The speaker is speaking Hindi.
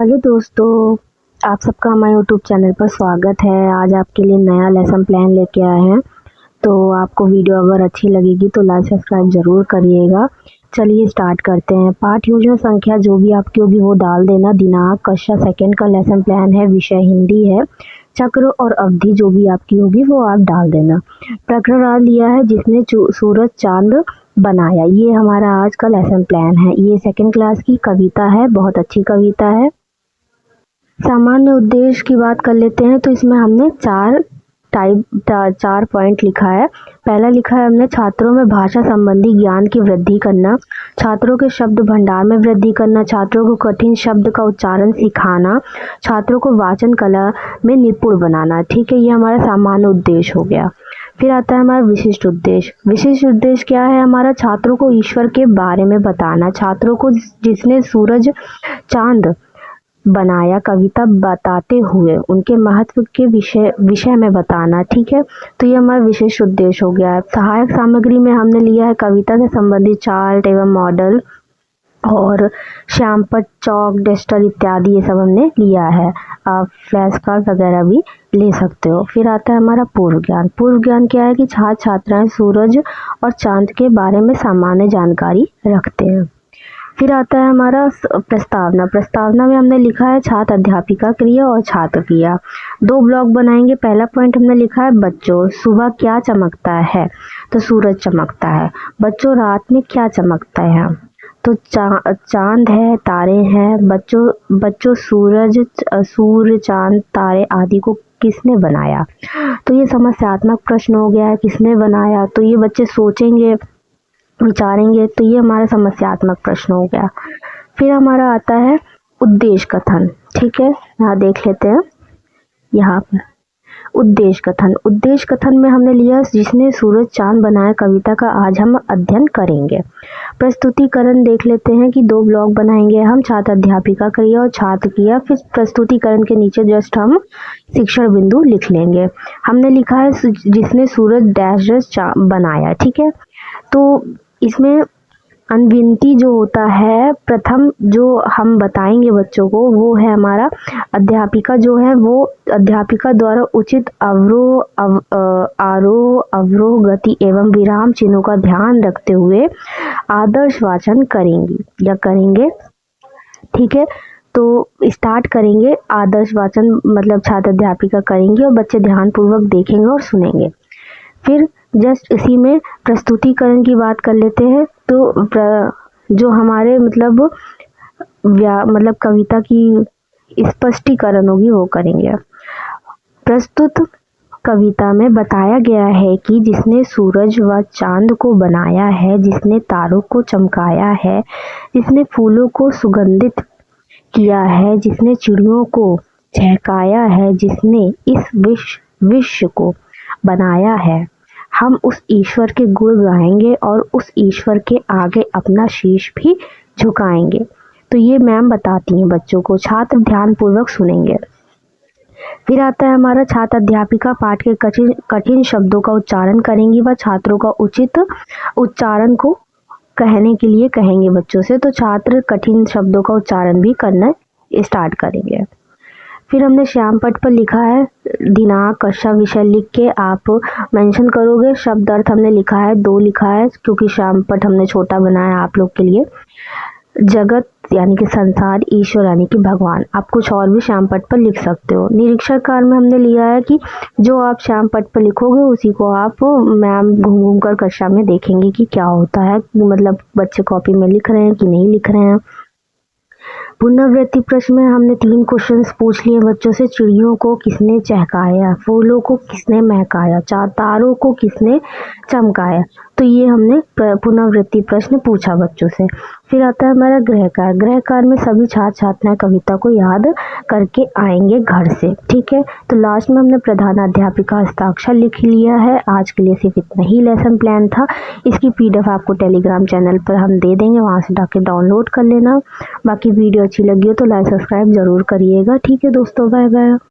हेलो दोस्तों, आप सबका हमारे यूट्यूब चैनल पर स्वागत है। आज आपके लिए नया लेसन प्लान लेके आए हैं। तो आपको वीडियो अगर अच्छी लगेगी तो लाइक सब्सक्राइब ज़रूर करिएगा। चलिए स्टार्ट करते हैं। पाठ योजना संख्या जो भी आपकी होगी वो डाल देना। दिनांक कक्षा सेकंड का लेसन प्लान है, विषय हिंदी है। चक्र और अवधि जो भी आपकी होगी वो आप डाल देना। प्रकरण डाल दिया है, जिसने सूरज चांद बनाया। ये हमारा आज का लेसन प्लान है। ये सेकंड क्लास की कविता है, बहुत अच्छी कविता है। सामान्य उद्देश्य की बात कर लेते हैं तो इसमें हमने चार पॉइंट लिखा है। पहला लिखा है हमने छात्रों में भाषा संबंधी ज्ञान की वृद्धि करना, छात्रों के शब्द भंडार में वृद्धि करना, छात्रों को कठिन शब्द का उच्चारण सिखाना, छात्रों को वाचन कला में निपुण बनाना। ठीक है, ये हमारा सामान्य उद्देश्य हो गया। फिर आता है हमारा विशिष्ट उद्देश्य। विशिष्ट उद्देश्य क्या है हमारा? छात्रों को ईश्वर के बारे में बताना, छात्रों को जिसने सूरज चांद बनाया कविता बताते हुए उनके महत्व के विषय में बताना। ठीक है, तो ये हमारा विशेष उद्देश्य हो गया है। सहायक सामग्री में हमने लिया है कविता से संबंधित चार्ट एवं मॉडल और श्यामपट्ट, चौक, डस्टर इत्यादि ये सब हमने लिया है। आप फ्लैश कार्ड वगैरह भी ले सकते हो। फिर आता है हमारा पूर्व ज्ञान। पूर्व ज्ञान क्या है कि छात्र छात्राएं सूरज और चांद के बारे में सामान्य जानकारी रखते हैं। फिर आता है हमारा प्रस्तावना। प्रस्तावना में हमने लिखा है छात्र अध्यापिका क्रिया और छात्र क्रिया। दो ब्लॉक बनाएंगे। पहला पॉइंट हमने लिखा है बच्चों सुबह क्या चमकता है, तो सूरज चमकता है। बच्चों रात में क्या चमकता है, तो चांद है, तारे हैं। बच्चों सूर्य चांद तारे आदि को किसने बनाया, तो ये समस्यात्मक प्रश्न हो गया है। किसने बनाया, तो ये बच्चे सोचेंगे विचारेंगे, तो ये हमारा समस्यात्मक प्रश्न हो गया। फिर हमारा आता है उद्देश्य कथन। ठीक है, यहाँ देख लेते हैं। यहाँ पर उद्देश्य कथन। उद्देश्य कथन में हमने लिया जिसने सूरज चांद बनाया कविता का आज हम अध्ययन करेंगे। प्रस्तुतिकरण देख लेते हैं कि दो ब्लॉक बनाएंगे हम, छात्र अध्यापिका क्रिया और छात्र क्रिया। फिर प्रस्तुतिकरण के नीचे जस्ट हम शिक्षण बिंदु लिख लेंगे। हमने लिखा है जिसने सूरज डैश बनाया। ठीक है, तो इसमें अनगिनती जो होता है, प्रथम जो हम बताएंगे बच्चों को वो है हमारा अध्यापिका जो है वो अध्यापिका द्वारा उचित आरोह अवरोह गति एवं विराम चिन्हों का ध्यान रखते हुए आदर्श वाचन करेंगे। ठीक है, तो स्टार्ट करेंगे आदर्श वाचन, मतलब छात्र अध्यापिका करेंगे और बच्चे ध्यान पूर्वक देखेंगे और सुनेंगे। फिर जस्ट इसी में प्रस्तुतिकरण की बात कर लेते हैं। तो जो हमारे मतलब कविता की स्पष्टीकरण होगी वो करेंगे। प्रस्तुत कविता में बताया गया है कि जिसने सूरज व चांद को बनाया है, जिसने तारों को चमकाया है, जिसने फूलों को सुगंधित किया है, जिसने चिड़ियों को चहकाया है, जिसने इस विश्व को बनाया है, हम उस ईश्वर के गुण गाएंगे और उस ईश्वर के आगे अपना शीश भी झुकाएंगे। तो ये मैम बताती हैं बच्चों को, छात्र ध्यान पूर्वक सुनेंगे। फिर आता है हमारा छात्र अध्यापिका पाठ के कठिन शब्दों का उच्चारण करेंगी व छात्रों का उचित उच्चारण को कहने के लिए कहेंगे बच्चों से। तो छात्र कठिन शब्दों का उच्चारण भी करना स्टार्ट करेंगे। फिर हमने श्यामपट्ट पर लिखा है दिनांक कक्षा विषय लिख के आप मेंशन करोगे। शब्द अर्थ हमने लिखा है 2 लिखा है क्योंकि श्यामपट्ट हमने छोटा बनाया आप लोग के लिए। जगत यानी कि संसार, ईश्वर यानी कि भगवान। आप कुछ और भी श्यामपट्ट पर लिख सकते हो। निरीक्षण कार्य में हमने लिया है कि जो आप श्यामपट्ट पर लिखोगे उसी को आप मैम घूम घूम कर कक्षा में देखेंगे कि क्या होता है, मतलब बच्चे कॉपी में लिख रहे हैं कि नहीं लिख रहे हैं। पुनरावृत्ति प्रश्न में हमने 3 क्वेश्चंस पूछ लिए बच्चों से। चिड़ियों को किसने चहकाया, फूलों को किसने महकाया, तारों को किसने चमकाया। तो ये हमने पुनरावृत्ति प्रश्न पूछा बच्चों से। फिर आता है हमारा गृह कार्य। गृह कार्य में सभी छात्र छात्राएं कविता को याद करके आएंगे घर से। ठीक है, तो लास्ट में हमने प्रधानाध्यापिका हस्ताक्षर लिख लिया है। आज के लिए सिर्फ इतना ही लेसन प्लान था। इसकी PDF आपको टेलीग्राम चैनल पर हम दे देंगे, वहाँ से जाके डाउनलोड कर लेना। बाकी वीडियो अच्छी लगी हो तो लाइक सब्सक्राइब जरूर करिएगा। ठीक है दोस्तों, बाय बाय।